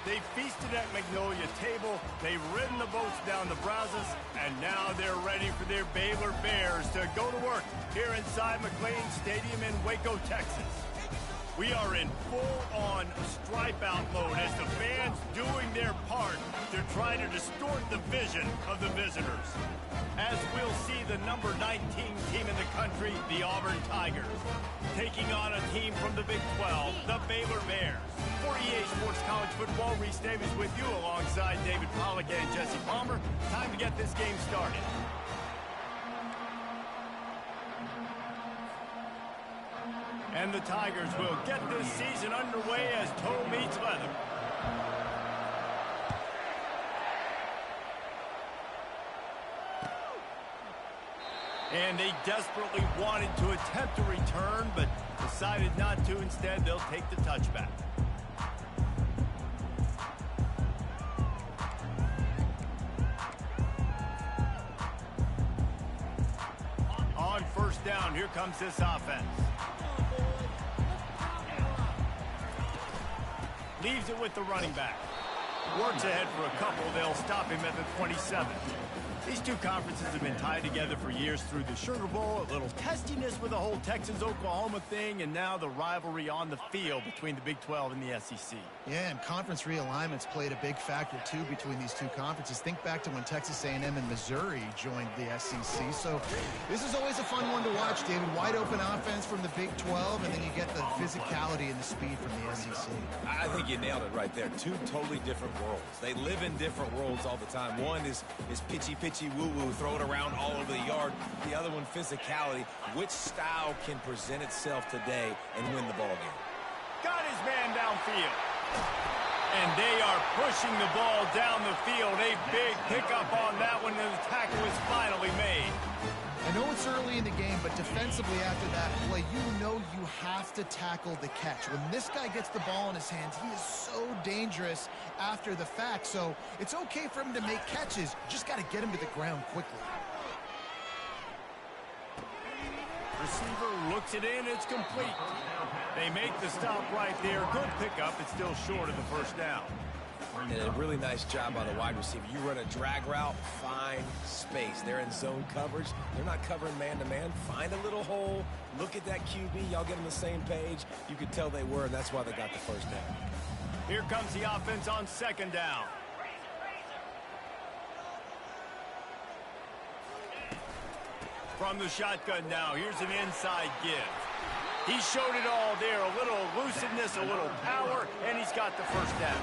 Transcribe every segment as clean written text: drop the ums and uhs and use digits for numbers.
They feasted at Magnolia Table, they've ridden the boats down the Brazos, and now they're ready for their Baylor Bears to go to work here inside McLean Stadium in Waco, Texas. We are in full-on stripe-out mode as the fans doing their part to try to distort the vision of the visitors. As we'll see the number 19 team in the country, the Auburn Tigers, taking on a team from the Big 12, the Baylor Bears. For EA Sports College Football, Reese Davis with you alongside David Pollack and Jesse Palmer. Time to get this game started. And the Tigers will get this season underway as toe meets leather. And they desperately wanted to attempt a return, but decided not to. Instead, they'll take the touchback. On first down, here comes this offense. Leaves it with the running back. Works ahead for a couple. They'll stop him at the 27. These two conferences have been tied together for years through the Sugar Bowl, a little testiness with the whole Texas-Oklahoma thing, and now the rivalry on the field between the Big 12 and the SEC. Yeah, and conference realignments played a big factor, too, between these two conferences. Think back to when Texas A&M and Missouri joined the SEC. So this is always a fun one to watch, David. Wide open offense from the Big 12, and then you get the physicality and the speed from the SEC. I think you nailed it right there. Two totally different worlds. They live in different worlds all the time. One is pitchy woo-woo, throw it around all over the yard. The other one, physicality. Which style can present itself today and win the ball game? Got his man downfield. And they are pushing the ball down the field. A big pickup on that one, and the tackle is finally made. I know it's early in the game, but defensively after that play, you know you have to tackle the catch. When this guy gets the ball in his hands, he is so dangerous after the fact. So it's okay for him to make catches. Just got to get him to the ground quickly. Receiver looks it in. It's complete. They make the stop right there. Good pickup. It's still short of the first down. And a really nice job by the wide receiver. You run a drag route, find space. They're in zone coverage. They're not covering man-to-man. Find a little hole. Look at that QB. Y'all get on the same page. You could tell they were, and that's why they got the first down. Here comes the offense on second down. From the shotgun now, here's an inside give. He showed it all there. A little elusiveness, a little power, and he's got the first down.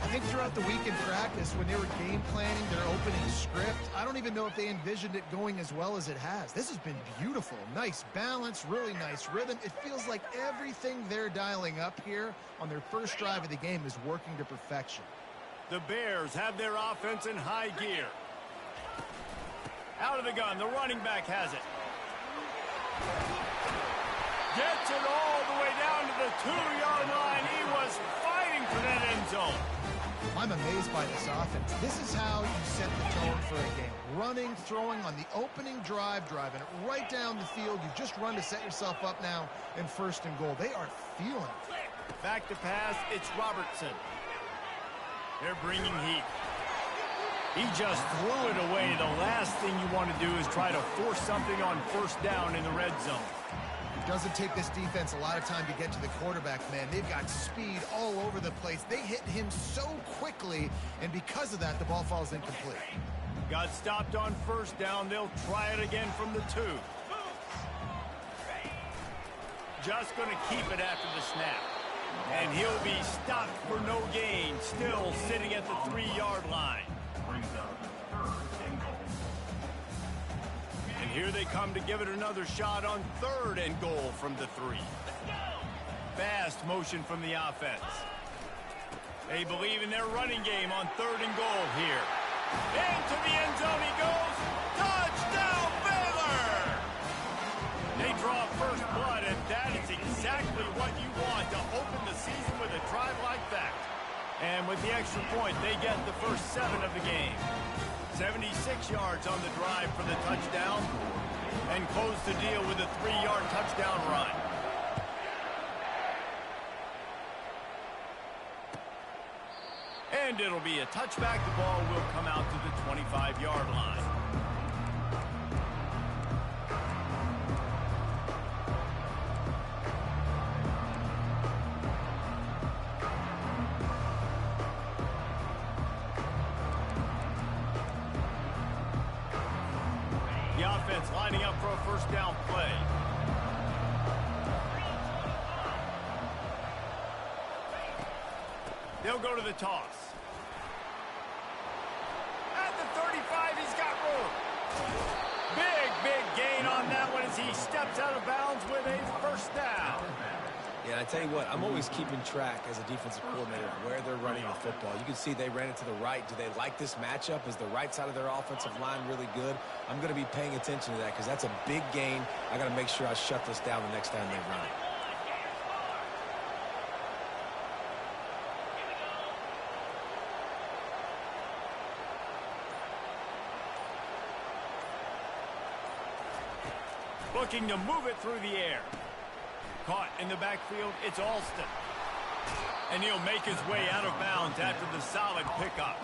I think throughout the week in practice, when they were game planning their opening script, I don't even know if they envisioned it going as well as it has. This has been beautiful. Nice balance, really nice rhythm. It feels like everything they're dialing up here on their first drive of the game is working to perfection. The Bears have their offense in high gear. Out of the gun, the running back has it. Gets it all the way down to the 2-yard line. He was fighting for that end zone. I'm amazed by this offense. This is how you set the tone for a game. Running, throwing on the opening drive, driving it right down the field. You just run to set yourself up now in first and goal. They are feeling it. Back to pass, it's Robertson. They're bringing heat. He just threw it away. The last thing you want to do is try to force something on first down in the red zone. It doesn't take this defense a lot of time to get to the quarterback, man. They've got speed all over the place. They hit him so quickly, and because of that, the ball falls incomplete. Got stopped on first down. They'll try it again from the 2. Just going to keep it after the snap. And he'll be stopped for no gain, still sitting at the 3-yard line. And here they come to give it another shot on third and goal from the 3. Fast motion from the offense. They believe in their running game on third and goal here. Into the end zone he goes. Touchdown, Baylor! They draw first blood, and that is exactly what you want to open the season with a drive like that. And with the extra point, they get the first 7 of the game. 76 yards on the drive for the touchdown, and close the deal with a 3-yard touchdown run. And it'll be a touchback. The ball will come out to the 25-yard line. The offense lining up for a first down play. They'll go to the toss. At the 35, he's got room. Big gain on that one as he steps out of bounds with a first down. Yeah, I tell you what, I'm always keeping track as a defensive coordinator of where they're running the football. You can see they ran it to the right. Do they like this matchup? Is the right side of their offensive line really good? I'm going to be paying attention to that because that's a big gain. I got to make sure I shut this down the next time they run it. Looking to move it through the air. Caught in the backfield, it's Alston. And he'll make his way out of bounds after the solid pickup.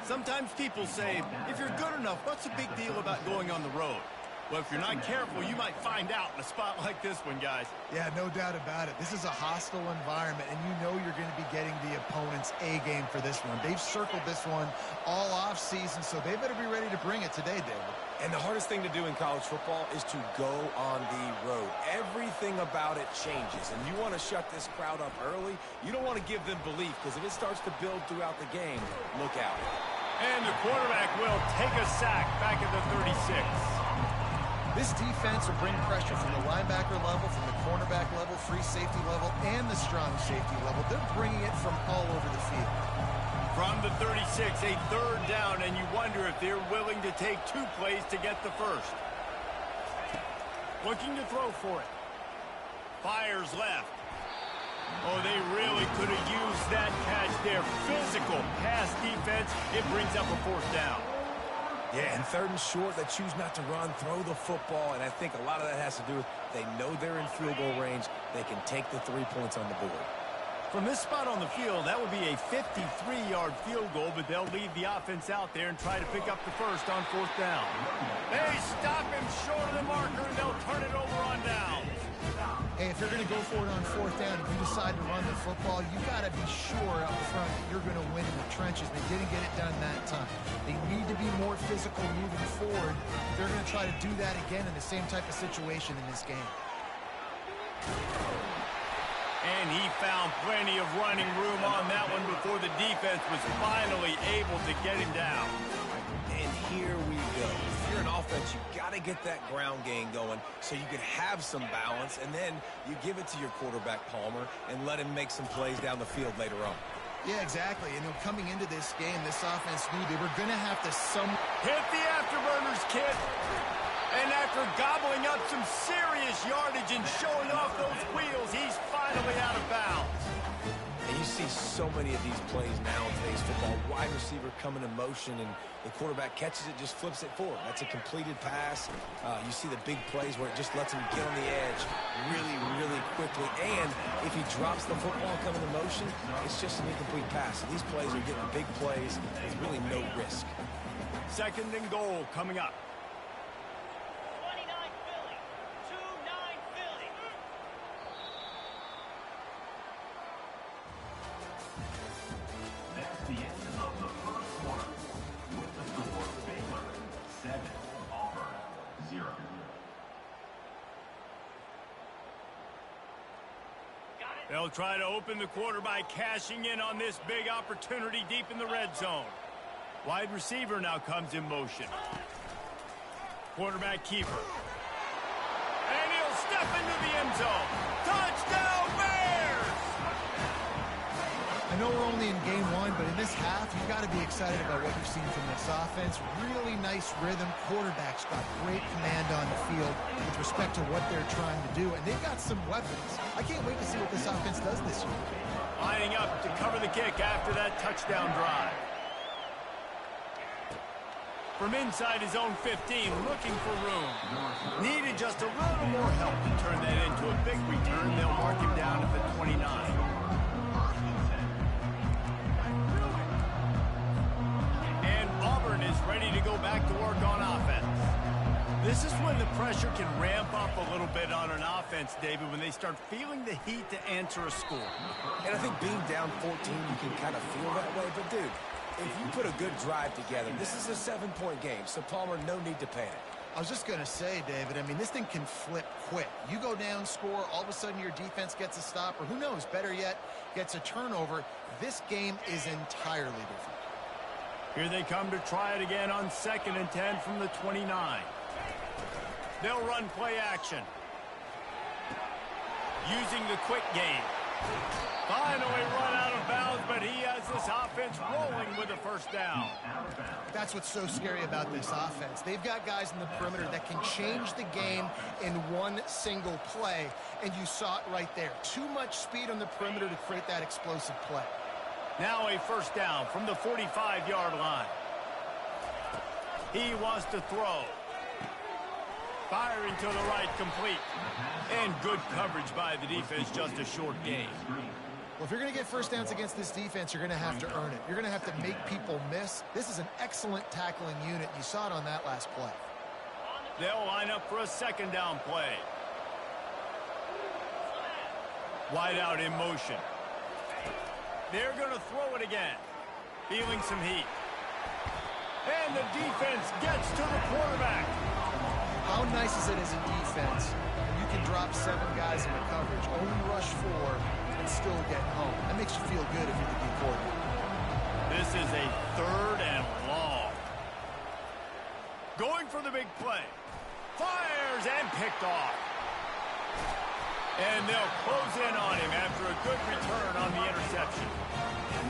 Sometimes people say, if you're good enough, what's the big deal about going on the road? Well, if you're not careful, you might find out in a spot like this one, guys. Yeah, no doubt about it. This is a hostile environment, and you know you're going to be getting the opponent's A game for this one. They've circled this one all off season, so they better be ready to bring it today, David. And the hardest thing to do in college football is to go on the road. Everything about it changes, and you want to shut this crowd up early. You don't want to give them belief, because if it starts to build throughout the game, look out. And the quarterback will take a sack back at the 36. This defense will bring pressure from the linebacker level, from the cornerback level, free safety level, and the strong safety level. They're bringing it from all over the field. From the 36, a third down, and you wonder if they're willing to take 2 plays to get the first. Looking to throw for it. Fires left. Oh, they really could have used that catch there. Physical pass defense. It brings up a fourth down. Yeah, and third and short, they choose not to run, throw the football, and I think a lot of that has to do with they know they're in field goal range. They can take the 3 points on the board. From this spot on the field, that would be a 53-yard field goal, but they'll leave the offense out there and try to pick up the first on fourth down. They stop him short of the marker, and they'll turn it over on down. Hey, if you're going to go for it on fourth down, if you decide to run the football, you got to be sure up front that you're going to win in the trenches. They didn't get it done that time. They need to be more physical moving forward. They're going to try to do that again in the same type of situation in this game. And he found plenty of running room on that one before the defense was finally able to get him down. And here we go. If you're an offense, you got to get that ground game going so you can have some balance, and then you give it to your quarterback, Palmer, and let him make some plays down the field later on. Yeah, exactly. And coming into this game, this offense knew they were going to have to hit the afterburners, kid. And after gobbling up some serious yardage and showing off those wheels, he's finally out of bounds. And you see so many of these plays now in today's football. Wide receiver coming in motion, and the quarterback catches it, just flips it forward. That's a completed pass. You see the big plays where it just lets him get on the edge really quickly. And if he drops the football coming in motion, it's just an incomplete pass. So these plays are getting big plays with really no risk. Second and goal coming up. The end of the first quarter with the score Baylor 7, Auburn 0. They'll try to open the quarter by cashing in on this big opportunity deep in the red zone. Wide receiver now comes in motion. Quarterback keeper. And he'll step into the end zone. Touchdown Bears! I know we're only in game one, but in this half, you've got to be excited about what you've seen from this offense. Really nice rhythm. Quarterback's got great command on the field with respect to what they're trying to do, and they've got some weapons. I can't wait to see what this offense does this year. Lining up to cover the kick after that touchdown drive. From inside his own 15, looking for room. Needed just a little more help to turn that into a big return. They'll mark him down at the 29. This is when the pressure can ramp up a little bit on an offense, David, when they start feeling the heat to answer a score. And I think being down 14, you can kind of feel that way. But, dude, if you put a good drive together, this is a 7-point game. So, Palmer, no need to panic. I was just going to say, David, I mean, this thing can flip quick. You go down, score, all of a sudden your defense gets a stop, or who knows, better yet, gets a turnover. This game is entirely different. Here they come to try it again on 2nd and 10 from the 29. They'll run play action. Using the quick game. Finally run out of bounds, but he has this offense rolling with a first down. That's what's so scary about this offense. They've got guys in the perimeter that can change the game in one single play, and you saw it right there. Too much speed on the perimeter to create that explosive play. Now a first down from the 45-yard line. He wants to throw. Firing to the right, complete. And good coverage by the defense, just a short gain. Well, if you're going to get first downs against this defense, you're going to have to earn it. You're going to have to make people miss. This is an excellent tackling unit. You saw it on that last play. They'll line up for a second down play. Wide out in motion. They're going to throw it again. Feeling some heat. And the defense gets to the quarterback. How nice is it as a defense when you can drop 7 guys into coverage, only rush 4, and still get home? That makes you feel good if you're the D coordinator. This is a 3rd and long. Going for the big play. Fires and picked off. And they'll close in on him after a good return on the interception.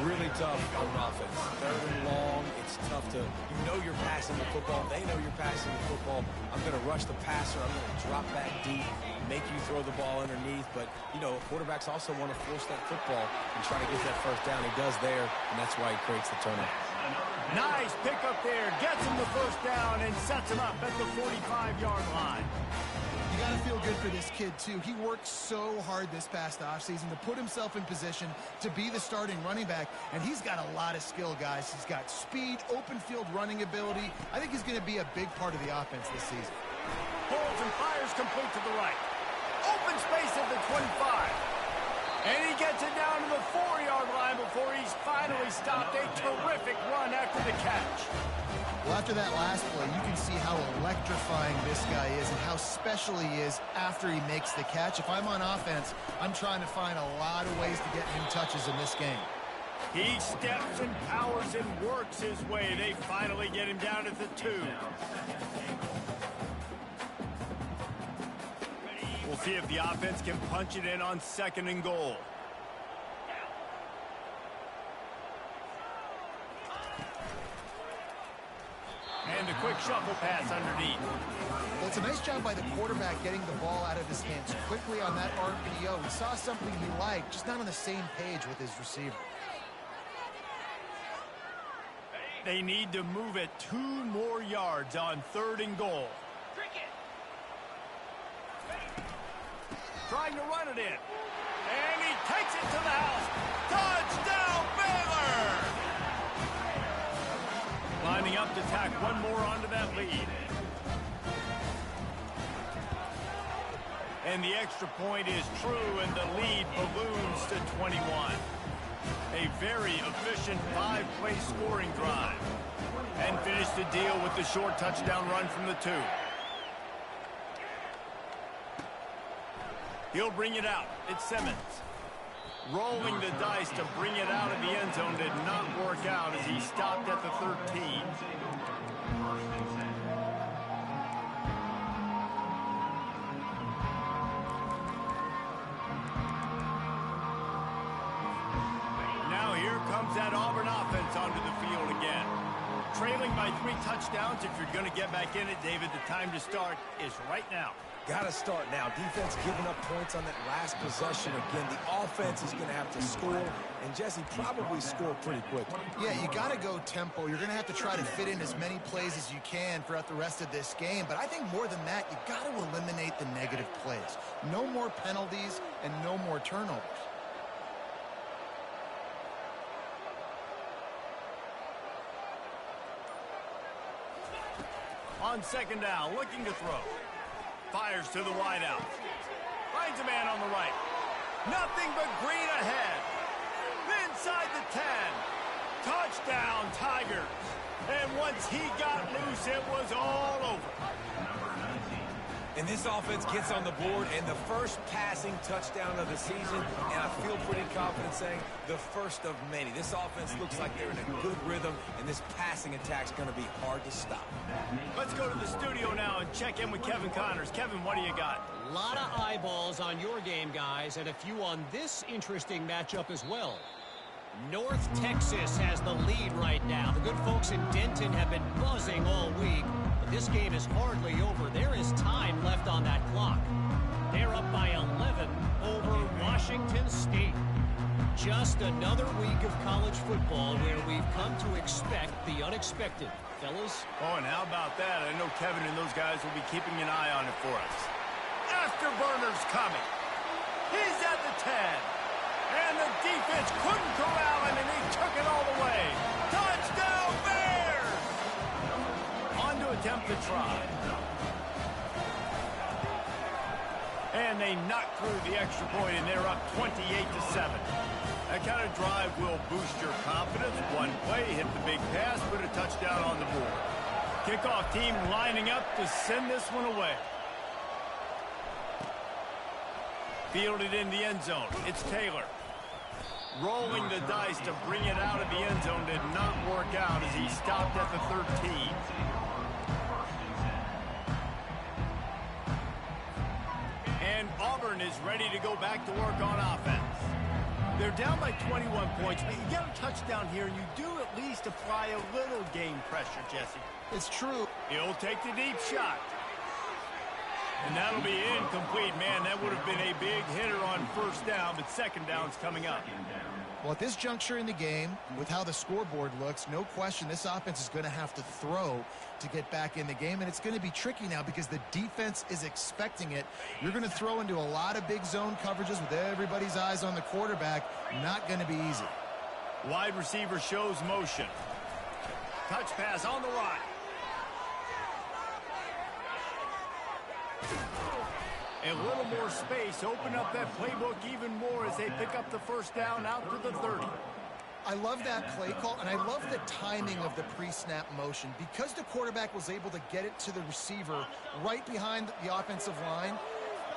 Really tough on offense. 3rd and long. It's tough to, you know you're passing the football. They know you're passing the football. I'm going to rush the passer. I'm going to drop back deep, make you throw the ball underneath. But, you know, quarterbacks also want to force that football and try to get that first down. He does there, and that's why he creates the turnover. Nice pickup there. Gets him the first down and sets him up at the 45-yard line. You got to feel good for this kid, too. He worked so hard this past offseason to put himself in position to be the starting running back, and he's got a lot of skill, guys. He's got speed, open field running ability. I think he's going to be a big part of the offense this season. Pulls and fires complete to the right. Open space at the 25. And he gets it down to the 4-yard line before he's finally stopped. A terrific run after the catch. Well, after that last play, you can see how electrifying this guy is and how special he is after he makes the catch. If I'm on offense, I'm trying to find a lot of ways to get him touches in this game. He steps and powers and works his way. They finally get him down at the 2. We'll see if the offense can punch it in on 2nd and goal. And a quick shuffle pass underneath. Well, it's a nice job by the quarterback getting the ball out of his hands quickly on that RPO. He saw something he liked, just not on the same page with his receiver. They need to move it 2 more yards on 3rd and goal. Trying to run it in. And he takes it to the house. Touchdown, Baylor! Lining up to tack one more onto that lead. And the extra point is true, and the lead balloons to 21. A very efficient 5-play scoring drive. And finish the deal with the short touchdown run from the 2. He'll bring it out. It's Simmons. Rolling the dice to bring it out of the end zone did not work out as he stopped at the 13. Now here comes that Auburn offense onto the field again. Trailing by 3 touchdowns. If you're going to get back in it, David, the time to start is right now. Got to start now. Defense giving up points on that last possession again. The offense is going to have to score, and Jesse probably score pretty quickly. Yeah, you got to go tempo. You're going to have to try to fit in as many plays as you can throughout the rest of this game. But I think more than that, you got to eliminate the negative plays. No more penalties and no more turnovers. On second down, looking to throw. Fires to the wideout. Finds a man on the right. Nothing but green ahead. Inside the 10. Touchdown, Tigers. And once he got loose, it was all over. And this offense gets on the board, and the first passing touchdown of the season, and I feel pretty confident saying the first of many. This offense looks like they're in a good rhythm, and this passing attack's going to be hard to stop. Let's go to the studio now and check in with Kevin Connors. Kevin, what do you got? A lot of eyeballs on your game, guys, and a few on this interesting matchup as well. North Texas has the lead right now. The good folks in Denton have been buzzing all week. But this game is hardly over. There is time left on that clock. They're up by 11 over Washington State. Just another week of college football where we've come to expect the unexpected. Fellas? Oh, and how about that? I know Kevin and those guys will be keeping an eye on it for us. Afterburner's coming. He's at the 10. And the defense couldn't corral him, and he took it all the way. Touchdown, Bears! On to attempt the try. And they knocked through the extra point, and they're up 28-7. That kind of drive will boost your confidence. One play, hit the big pass, put a touchdown on the board. Kickoff team lining up to send this one away. Fielded in the end zone. It's Taylor. Rolling the dice to bring it out of the end zone did not work out as he stopped at the 13. And Auburn is ready to go back to work on offense. They're down by 21 points, but you get a touchdown here, and you do at least apply a little game pressure, Jesse. It's true. He'll take the deep shot. And that'll be incomplete. Man, that would have been a big hitter on first down, but second down's coming up. Well, at this juncture in the game, with how the scoreboard looks, no question this offense is going to have to throw to get back in the game, and it's going to be tricky now because the defense is expecting it. You're going to throw into a lot of big zone coverages with everybody's eyes on the quarterback. Not going to be easy. Wide receiver shows motion. Touch pass on the right. A little more space, open up that playbook even more as they pick up the first down out to the 30. I love that play call, and I love the timing of the pre-snap motion. Because the quarterback was able to get it to the receiver right behind the offensive line,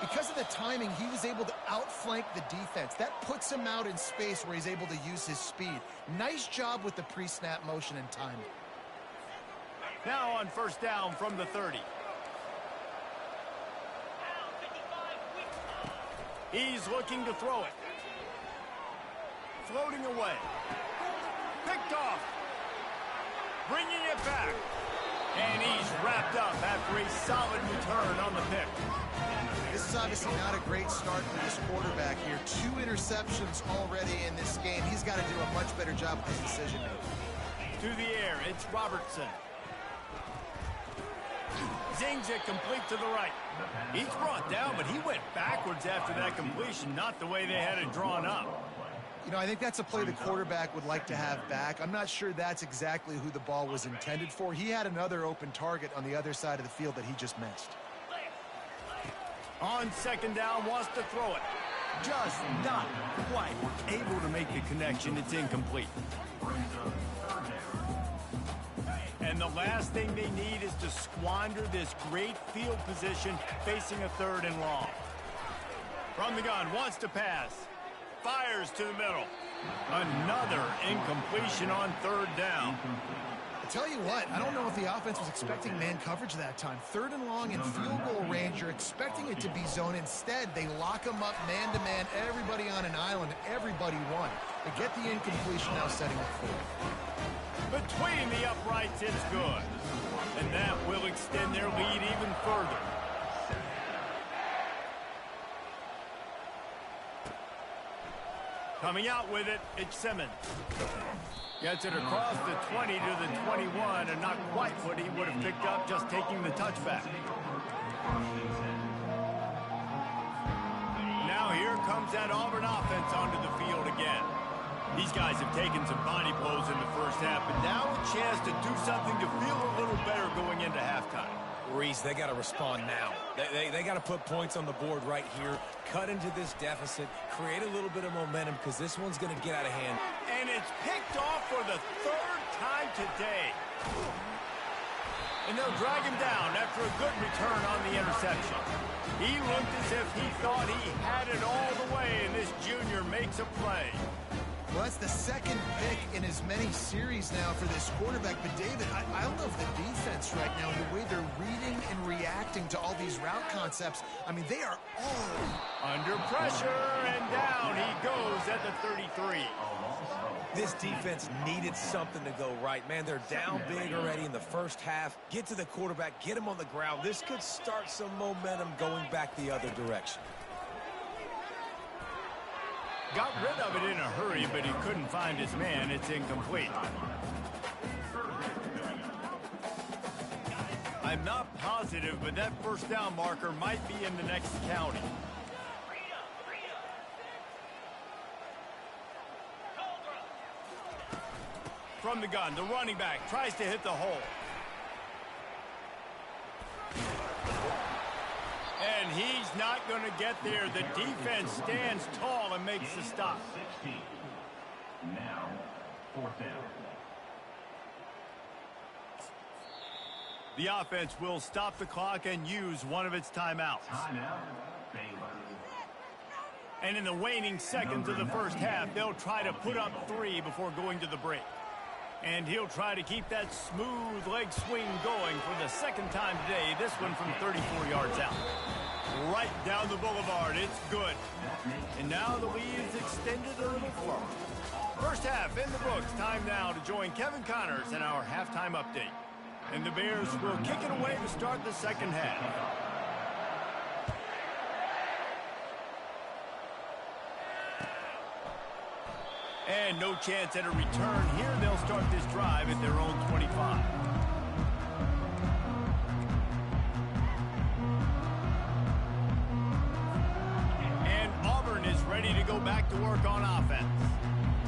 because of the timing, he was able to outflank the defense. That puts him out in space where he's able to use his speed. Nice job with the pre-snap motion and timing. Now on first down from the 30. He's looking to throw it. Floating away. Picked off. Bringing it back. And he's wrapped up after a solid return on the pick. This is obviously not a great start for this quarterback here. 2 interceptions already in this game. He's got to do a much better job with his decision-making. To the air, it's Robertson. Zings it complete to the right. He's brought down, but he went backwards after that completion, not the way they had it drawn up. You know, I think that's a play the quarterback would like to have back. I'm not sure that's exactly who the ball was intended for. He had another open target on the other side of the field that he just missed. On second down, wants to throw it. Just not quite able to make the connection. It's incomplete. And the last thing they need is to squander this great field position facing a third and long. From the gun, wants to pass. Fires to the middle. Another incompletion on third down. I tell you what, I don't know if the offense was expecting man coverage that time. Third and long in field goal range, you're expecting it to be zone. Instead, they lock them up man-to-man, everybody on an island, everybody won. They get the incompletion now setting up forward. Between the uprights, it's good. And that will extend their lead even further. Coming out with it, it's Simmons. Gets it across the 20 to the 21, and not quite what he would have picked up just taking the touchback. Now here comes that Auburn offense onto the field again. These guys have taken some body blows in the first half, but now a chance to do something to feel a little better going into halftime. Maurice, they got to respond now. They got to put points on the board right here, cut into this deficit, create a little bit of momentum because this one's going to get out of hand. And it's picked off for the third time today. And they'll drag him down after a good return on the interception. He looked as if he thought he had it all the way, and this junior makes a play. Well, that's the second pick in as many series now for this quarterback. But, David, I love the defense right now, the way they're reading and reacting to all these route concepts. I mean, they are all under pressure, and down he goes at the 33. This defense needed something to go right. Man, they're down big already in the first half. Get to the quarterback, get him on the ground. This could start some momentum going back the other direction. Got rid of it in a hurry, but he couldn't find his man. It's incomplete. I'm not positive, but that first down marker might be in the next county. From the gun, the running back tries to hit the hole. And he's not going to get there. The defense stands tall and makes the stop. 16. Now, fourth down. The offense will stop the clock and use one of its timeouts. Timeout, Baylor. And in the waning seconds of the first half, they'll try to put up 3 before going to the break. And he'll try to keep that smooth leg swing going for the second time today. This one from 34 yards out. Right down the boulevard. It's good. And now the lead is extended a little further. First half in the books. Time now to join Kevin Connors in our halftime update. And the Bears will kick it away to start the second half. And no chance at a return here. They'll start this drive at their own 25. And Auburn is ready to go back to work on offense.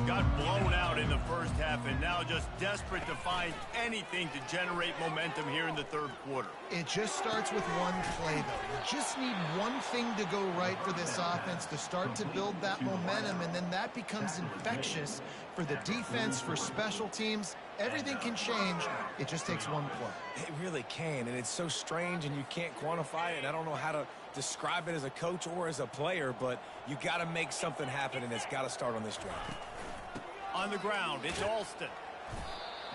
Got blown out in the first half and now just desperate to find anything to generate momentum here in the third quarter. It just starts with one play, though. You just need one thing to go right for this offense to start to build that momentum, and then that becomes infectious for the defense, for special teams. Everything can change. It just takes one play. It really can, and it's so strange, and you can't quantify it, and I don't know how to describe it as a coach or as a player, but you got to make something happen, and it's got to start on this drive. On the ground, it's Alston.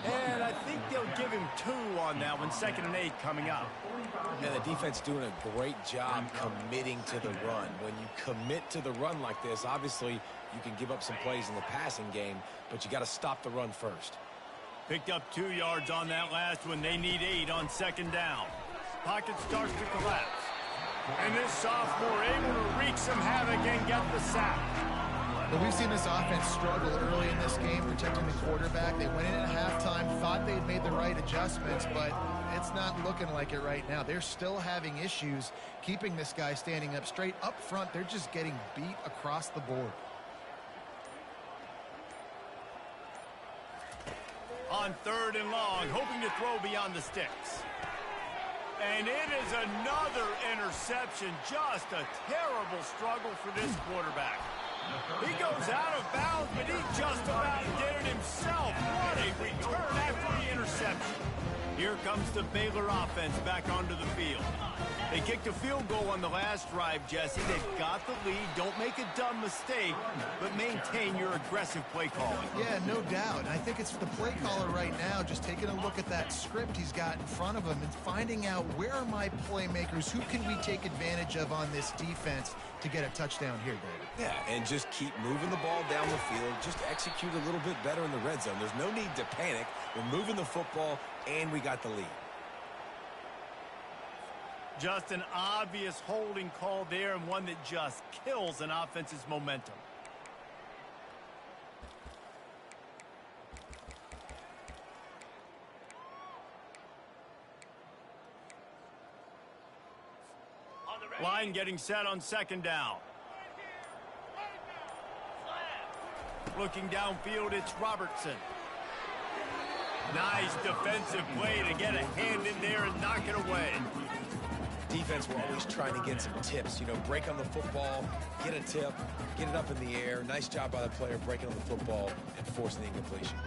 And I think they'll give him 2 on that one. 2nd and 8 coming up. And the defense doing a great job committing to the run. When you commit to the run like this, obviously you can give up some plays in the passing game, but you got to stop the run first. Picked up 2 yards on that last one. They need 8 on 2nd down. Pocket starts to collapse. And this sophomore able to wreak some havoc and get the sack. But we've seen this offense struggle early in this game, protecting the quarterback. They went in at halftime, thought they'd made the right adjustments, but it's not looking like it right now. They're still having issues keeping this guy standing up straight. Up front, they're just getting beat across the board. On 3rd and long, hoping to throw beyond the sticks. And it is another interception. Just a terrible struggle for this quarterback. He goes out of bounds, but he just about did it himself. What a return after the interception. Here comes the Baylor offense back onto the field. They kicked a field goal on the last drive, Jesse. They've got the lead. Don't make a dumb mistake, but maintain your aggressive play calling. Yeah, no doubt. I think it's the play caller right now just taking a look at that script he's got in front of him and finding out where are my playmakers, who can we take advantage of on this defense to get a touchdown here, David. Yeah, and just keep moving the ball down the field. Just execute a little bit better in the red zone. There's no need to panic. We're moving the football, and we got the lead. Just an obvious holding call there, and one that just kills an offense's momentum. Line getting set on 2nd down. Looking downfield, it's Robertson. Nice defensive play to get a hand in there and knock it away. defense, we're always trying to get some tips. You know, break on the football, get a tip, get it up in the air. Nice job by the player breaking on the football and forcing the incompletion.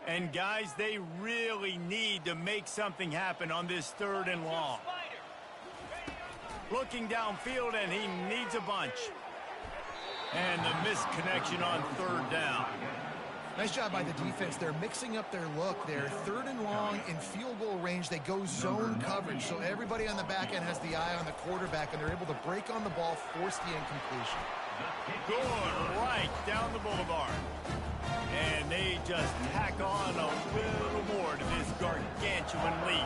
And, guys, they really need to make something happen on this 3rd and long. Looking downfield, and he needs a bunch. And the missed connection on 3rd down. Nice job by the defense. They're mixing up their look. They're 3rd and long in field goal range. They go zone coverage, so everybody on the back end has the eye on the quarterback, and they're able to break on the ball, force the incompletion. Going right down the boulevard. And they just tack on a little more to this gargantuan lead.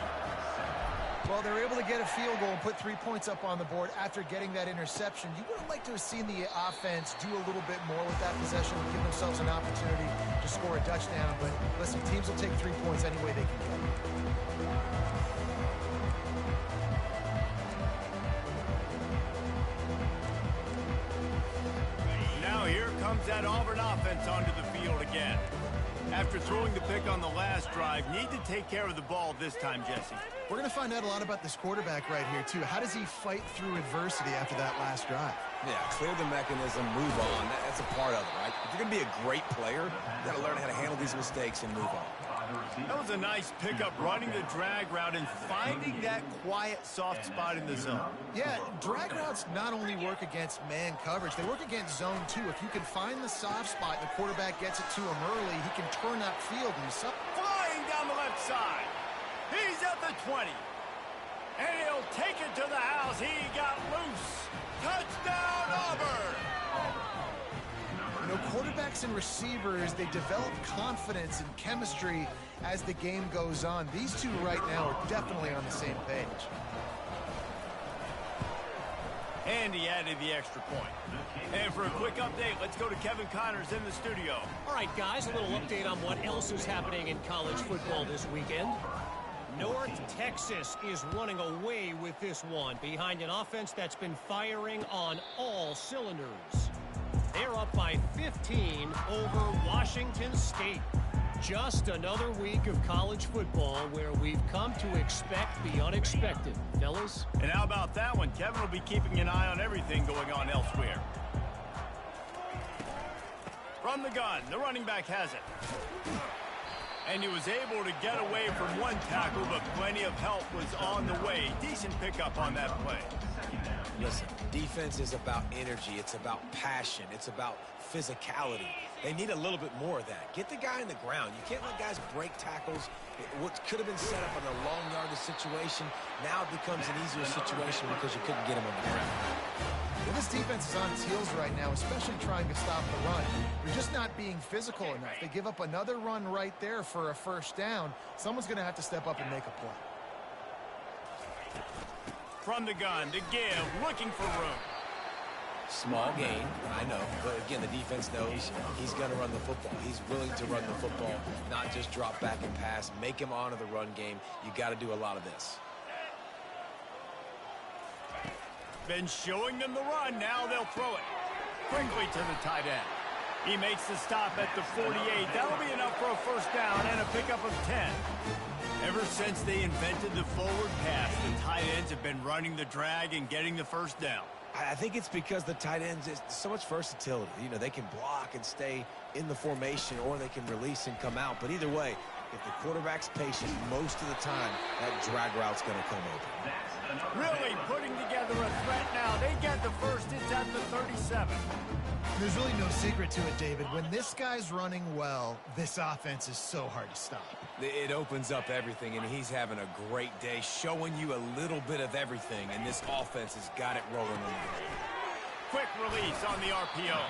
Well, they're able to get a field goal and put 3 points up on the board after getting that interception. You would have liked to have seen the offense do a little bit more with that possession, give themselves an opportunity to score a touchdown. But listen, teams will take 3 points any way they can get it. Now here comes that Auburn offense onto the field again. After throwing the pick on the last drive, need to take care of the ball this time, Jesse. We're going to find out a lot about this quarterback right here, too. How does he fight through adversity after that last drive? Yeah, clear the mechanism, move on. That's a part of it, right? If you're going to be a great player, you got to learn how to handle these mistakes and move on. That was a nice pickup, running the drag route and finding that quiet, soft spot in the zone. Yeah, drag routes not only work against man coverage, they work against zone, too. If you can find the soft spot and the quarterback gets it to him early, he can turn that field. And flying down the left side. He's at the 20. And he'll take it to the house. He got loose. Touchdown, Auburn! You know, quarterbacks and receivers, they develop confidence and chemistry as the game goes on. These two right now are definitely on the same page. And he added the extra point. And for a quick update, let's go to Kevin Connors in the studio. All right, guys, a little update on what else is happening in college football this weekend. North Texas is running away with this one behind an offense that's been firing on all cylinders. They're up by 15 over Washington State. Just another week of college football where we've come to expect the unexpected, fellas. And how about that one? Kevin will be keeping an eye on everything going on elsewhere. From the gun, the running back has it. And he was able to get away from one tackle, but plenty of help was on the way. Decent pickup on that play. Listen, defense is about energy. It's about passion. It's about physicality. They need a little bit more of that. Get the guy in the ground. You can't let guys break tackles. What could have been set up in a long yardage situation now it becomes an easier situation because you couldn't get him on the ground. Well, this defense is on its heels right now, especially trying to stop the run. They're just not being physical enough. They give up another run right there for a first down. Someone's going to have to step up and make a play. From the gun, to give, looking for room. Small gain, I know. But again, the defense knows he's going to run the football. He's willing to run the football, not just drop back and pass, make him honor the run game. You got to do a lot of this. Been showing them the run. Now they'll throw it quickly to the tight end. He makes the stop at the 48. That'll be enough for a first down and a pickup of 10. Ever since they invented the forward pass, the tight ends have been running the drag and getting the first down. I think it's because the tight ends is so much versatility. You know, they can block and stay in the formation, or they can release and come out. But either way, if the quarterback's patient, most of the time, that drag route's going to come open. Really putting together a threat now. They get the first. It's at the 37. There's really no secret to it, David. When this guy's running well, this offense is so hard to stop. It opens up everything, and he's having a great day, showing you a little bit of everything, and this offense has got it rolling on. Quick release on the RPO.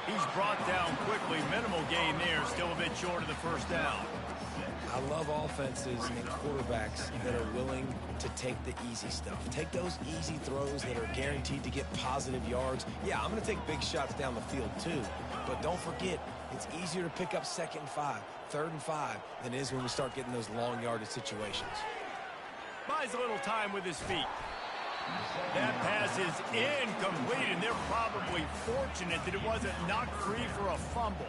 He's brought down quickly. Minimal gain there, still a bit short of the first down. I love offenses and quarterbacks that are willing to take the easy stuff. Take those easy throws that are guaranteed to get positive yards. Yeah, I'm going to take big shots down the field too. But don't forget, it's easier to pick up 2nd and 5, 3rd and 5 than it is when we start getting those long yardage situations. Buys a little time with his feet. That pass is incomplete, and they're probably fortunate that it wasn't knocked free for a fumble.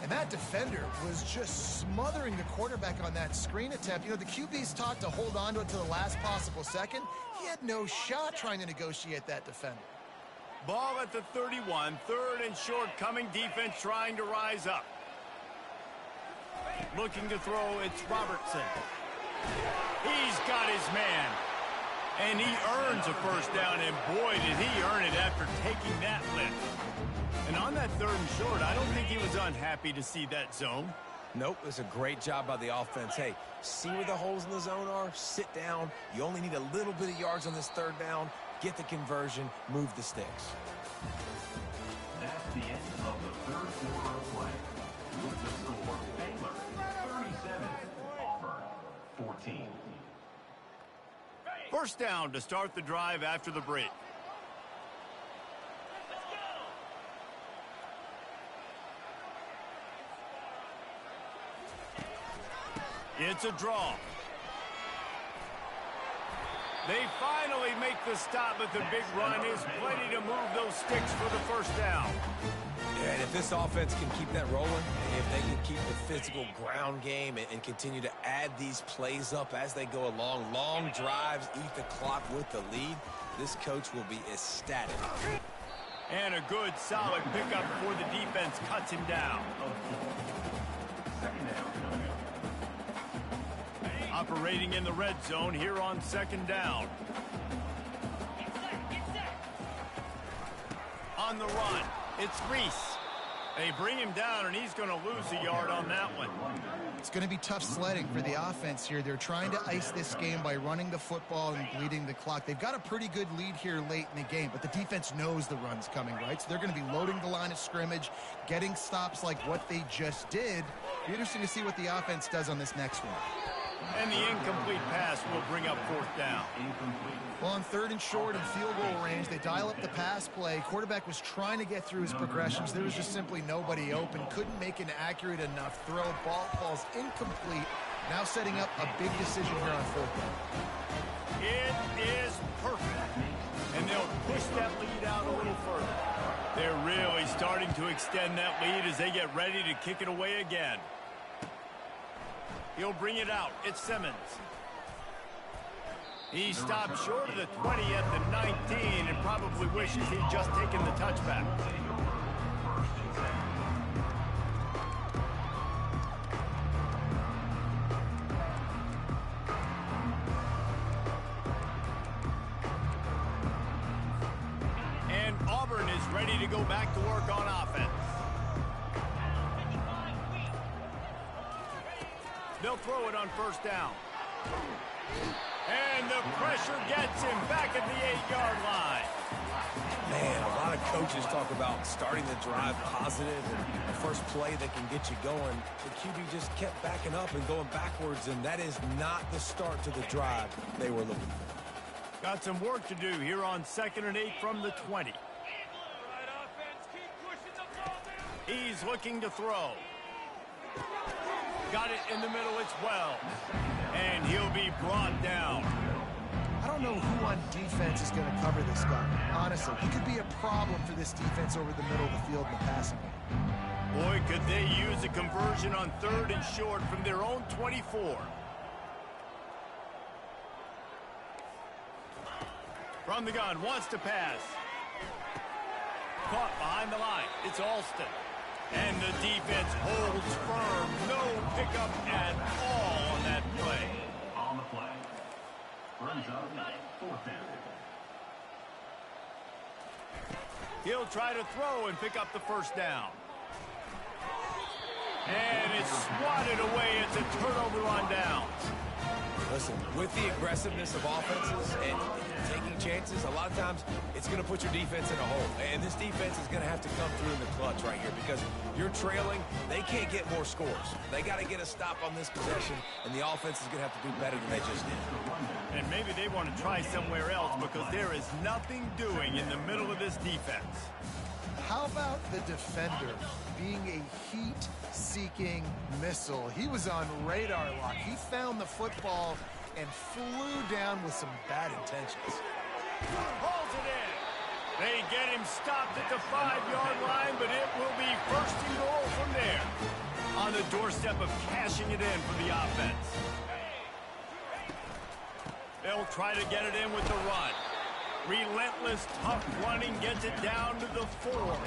And that defender was just smothering the quarterback on that screen attempt. You know, the QB's taught to hold on to it to the last possible second. He had no shot trying to negotiate that defender. Ball at the 31, 3rd and short coming, defense trying to rise up. Looking to throw, it's Robertson. He's got his man. And he earns a first down, and boy, did he earn it after taking that lift. And on that 3rd and short, I don't think he was unhappy to see that zone. Nope, it's a great job by the offense. Hey, see where the holes in the zone are? Sit down. You only need a little bit of yards on this 3rd down. Get the conversion, move the sticks. That's the end of the 3rd quarter of play. With the score, Baylor 37, Auburn 14. First down to start the drive after the break. It's a draw. They finally make the stop, but the big run is plenty to move those sticks for the first down. Yeah, and if this offense can keep that rolling, if they can keep the physical ground game and continue to add these plays up as they go along, long drives, eat the clock with the lead, this coach will be ecstatic. And a good, solid pickup before the defense cuts him down. Second down. Operating in the red zone here on 2nd down. On the run, it's Reese. They bring him down, and he's going to lose a yard on that one. It's going to be tough sledding for the offense here. They're trying to ice this game by running the football and bleeding the clock. They've got a pretty good lead here late in the game, but the defense knows the run's coming, right? So they're going to be loading the line of scrimmage, getting stops like what they just did. Be interesting to see what the offense does on this next one. And the incomplete pass will bring up 4th down. Well, on 3rd and short and field goal range, they dial up the pass play. Quarterback was trying to get through his progressions. There was just simply nobody open. Couldn't make an accurate enough throw. Ball falls incomplete. Now setting up a big decision here on 4th down. It is perfect. And they'll push that lead out a little further. They're really starting to extend that lead as they get ready to kick it away again. He'll bring it out. It's Simmons. He stopped short of the 20 at the 19 and probably wishes he'd just taken the touchback. And Auburn is ready to go back to work on offense. They'll throw it on 1st down. And the pressure gets him back at the 8-yard line. Man, a lot of coaches talk about starting the drive positive and the first play that can get you going. The QB just kept backing up and going backwards, and that is not the start to the drive they were looking for. Got some work to do here on 2nd and 8 from the 20. He's looking to throw. Got it in the middle, it's Wells. And he'll be brought down. I don't know who on defense is going to cover this guy. Honestly, he could be a problem for this defense over the middle of the field in the passing game. Boy, could they use a conversion on 3rd and short from their own 24. From the gun, wants to pass. Caught behind the line. It's Alston. And the defense holds firm. No pickup at all on that play. On the play. Brings up 4th down. He'll try to throw and pick up the 1st down. And it's swatted away. It's a turnover on downs. Listen, with the aggressiveness of offenses and taking chances, a lot of times it's going to put your defense in a hole. And this defense is going to have to come through in the clutch right here because you're trailing. They can't get more scores. They got to get a stop on this possession, and the offense is going to have to do better than they just did. And maybe they want to try somewhere else because there is nothing doing in the middle of this defense. How about the defender being a heat-seeking missile? He was on radar lock. He found the football and flew down with some bad intentions. Pulls it in. They get him stopped at the 5-yard line, but it will be first and goal from there. On the doorstep of cashing it in for the offense. They'll try to get it in with the run. Relentless, tough running gets it down to the 4.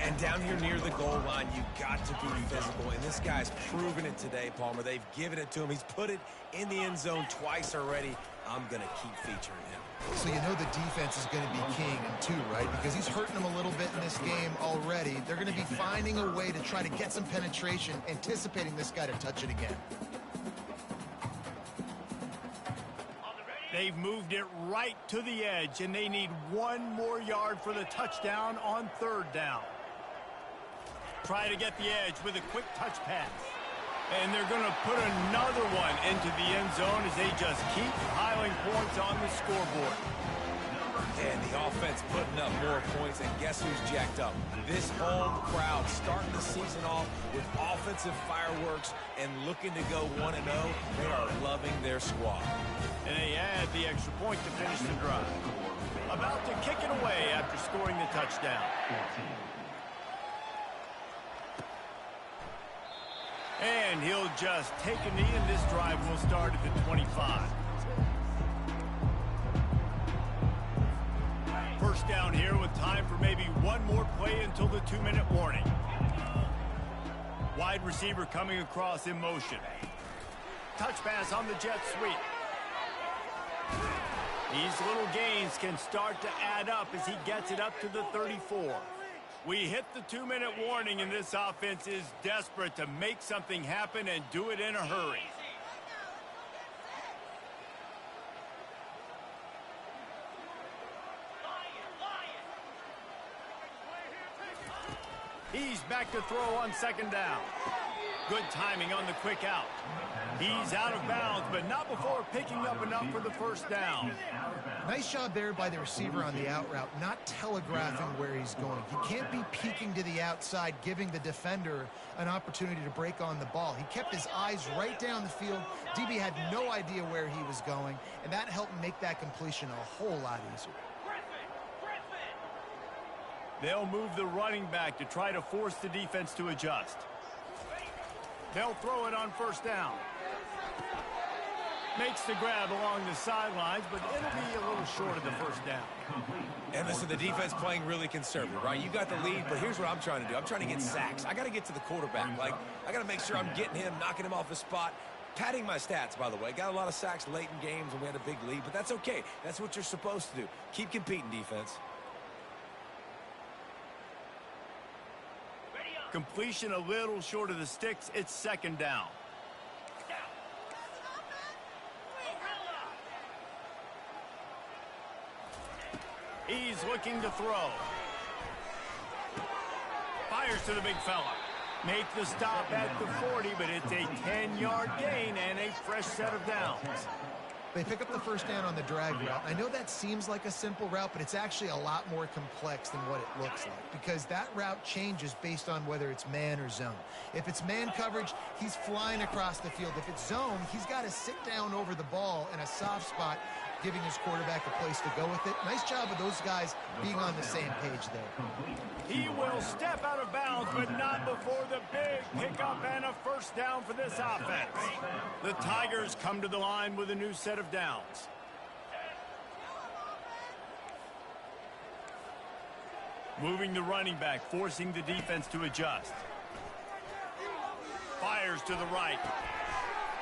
And down here near the goal line, you've got to be physical. And this guy's proven it today, Palmer. They've given it to him. He's put it in the end zone twice already. I'm going to keep featuring him. So you know the defense is going to be king too, right? Because he's hurting them a little bit in this game already. They're going to be finding a way to try to get some penetration, anticipating this guy to touch it again. They've moved it right to the edge, and they need 1 more yard for the touchdown on 3rd down. Try to get the edge with a quick touch pass. And they're going to put another one into the end zone as they just keep piling points on the scoreboard. And the offense putting up more points, and guess who's jacked up? This home crowd starting the season off with offensive fireworks and looking to go 1-0. They are loving their squad. And they add the extra point to finish the drive. About to kick it away after scoring the touchdown. And he'll just take a knee, and this drive will start at the 25. First down here with time for maybe one more play until the 2-minute warning. Wide receiver coming across in motion. Touch pass on the jet sweep. These little gains can start to add up as he gets it up to the 34. We hit the 2-minute warning, and this offense is desperate to make something happen and do it in a hurry. He's back to throw on 2nd down. Good timing on the quick out. He's out of bounds, but not before picking up enough for the 1st down. Nice job there by the receiver on the out route, not telegraphing where he's going. He can't be peeking to the outside, giving the defender an opportunity to break on the ball. He kept his eyes right down the field. DB had no idea where he was going, and that helped make that completion a whole lot easier. They'll move the running back to try to force the defense to adjust. They'll throw it on 1st down. Makes the grab along the sidelines, but it'll be a little short of the 1st down. And listen, the defense playing really conservative, right? You got the lead, but here's what I'm trying to do. I'm trying to get sacks. I got to get to the quarterback. Like, I got to make sure I'm getting him, knocking him off the spot. Padding my stats, by the way. Got a lot of sacks late in games when we had a big lead, but that's okay. That's what you're supposed to do. Keep competing, defense. Completion a little short of the sticks. It's 2nd down. He's looking to throw. Fires to the big fella. Make the stop at the 40, but it's a 10-yard gain and a fresh set of downs. They pick up the 1st down on the drag route. I know that seems like a simple route, but it's actually a lot more complex than what it looks like, because that route changes based on whether it's man or zone. If it's man coverage, he's flying across the field. If it's zone, he's got to sit down over the ball in a soft spot, giving his quarterback a place to go with it. Nice job of those guys being on the same page there. He will step out of bounds, but not before the big pickup and a 1st down for this offense. The Tigers come to the line with a new set of downs. Moving the running back, forcing the defense to adjust. Fires to the right.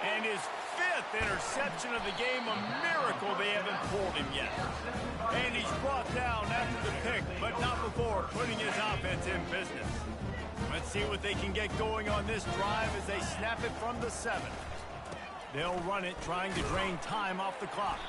And his 5th interception of the game, a miracle they haven't pulled him yet. And he's brought down after the pick, but not before putting his offense in business. Let's see what they can get going on this drive as they snap it from the 7. They'll run it, trying to drain time off the clock.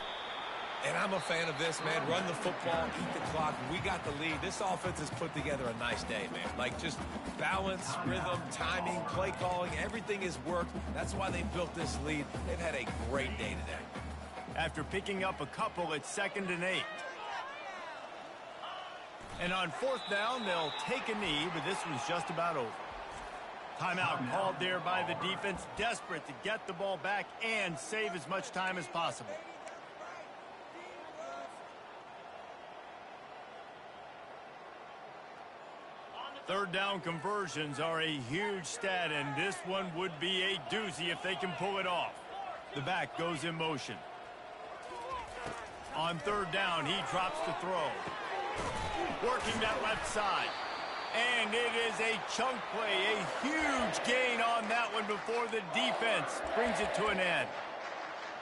And I'm a fan of this, man. Run the football, eat the clock. We got the lead. This offense has put together a nice day, man. Like, just balance, rhythm, timing, play calling, everything has worked. That's why they built this lead. They've had a great day today. After picking up a couple, it's 2nd and 8. And on 4th down, they'll take a knee, but this one's just about over. Timeout called there by the defense, desperate to get the ball back and save as much time as possible. Third down conversions are a huge stat, and this one would be a doozy if they can pull it off. The back goes in motion. On third down, he drops to throw. Working that left side. And it is a chunk play, a huge gain on that one before the defense brings it to an end.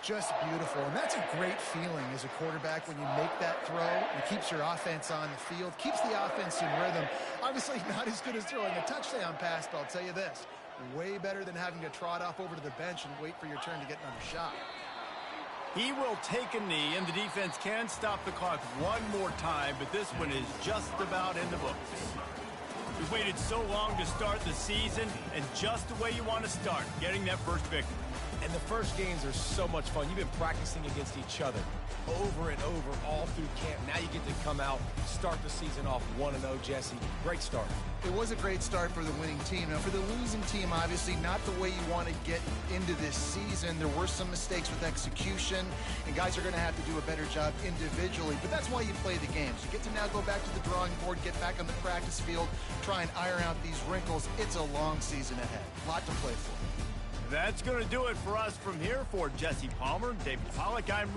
Just beautiful, and that's a great feeling as a quarterback when you make that throw. It keeps your offense on the field, keeps the offense in rhythm. Obviously not as good as throwing a touchdown pass, but I'll tell you this, way better than having to trot off over to the bench and wait for your turn to get another shot. He will take a knee, and the defense can stop the clock one more time, but this one is just about in the books. We've waited so long to start the season, and just the way you want to start, getting that first victory. And the first games are so much fun. You've been practicing against each other over and over all through camp. Now you get to come out, start the season off 1-0, Jesse. Great start. It was a great start for the winning team. Now, for the losing team, obviously not the way you want to get into this season. There were some mistakes with execution, and guys are going to have to do a better job individually. But that's why you play the games. You get to now go back to the drawing board, get back on the practice field, try and iron out these wrinkles. It's a long season ahead. A lot to play for. That's going to do it for us from here. For Jesse Palmer, David Pollack, I'm